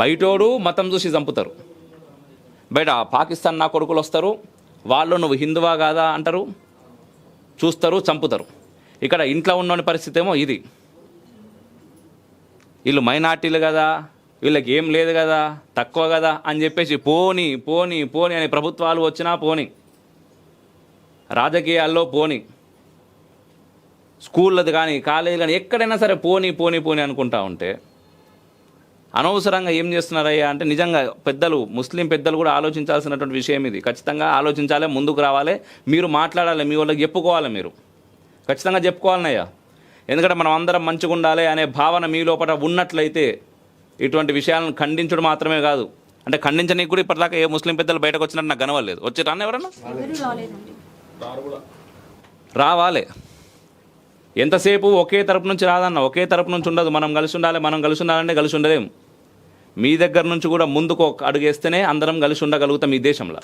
బయటోడు మతం చూసి చంపుతారు. బయట పాకిస్తాన్ నా కొడుకులు వస్తారు, వాళ్ళు నువ్వు హిందువా కాదా అంటారు, చూస్తారు, చంపుతారు. ఇక్కడ ఇంట్లో ఉన్నోని పరిస్థితి ఏమో ఇది. వీళ్ళు మైనార్టీలు కదా, వీళ్ళకి ఏం లేదు కదా, తక్కువ కదా అని చెప్పేసి పోని పోని పోని అని ప్రభుత్వాలు వచ్చినా పోని, రాజకీయాల్లో పోని, స్కూళ్ళది కానీ కాలేజీ కానీ ఎక్కడైనా సరే పోని పోని పోని అనుకుంటా ఉంటే అనవసరంగా ఏం చేస్తున్నారయ్యా అంటే నిజంగా పెద్దలు, ముస్లిం పెద్దలు కూడా ఆలోచించాల్సినటువంటి విషయం ఇది. ఖచ్చితంగా ఆలోచించాలి, ముందుకు రావాలి, మీరు మాట్లాడాలి, మీ వాళ్ళకి చెప్పుకోవాలి, మీరు ఖచ్చితంగా చెప్పుకోవాలనయ్యా. ఎందుకంటే మనం అందరం మంచిగా ఉండాలి అనే భావన మీ లోపల ఉన్నట్లయితే ఇటువంటి విషయాలను ఖండించడం మాత్రమే కాదు, అంటే ఖండించనీకి కూడా ఇప్పటిదాకా ఏ ముస్లిం పెద్దలు బయటకు వచ్చినట్టు నాకు కనవలేదు. వచ్చి రాను ఎవరన్నా రావాలి. ఎంతసేపు ఒకే తరపు నుంచి రాదన్న, ఒకే తరపు నుంచి ఉండదు. మనం కలిసి ఉండాలి, మనం కలిసి ఉండాలంటే కలిసి ఉండలేము. మీ దగ్గర నుంచి కూడా ముందుకు ఒక అడుగేస్తేనే అందరం కలిసి ఉండగలుగుతాం ఈ దేశంలో.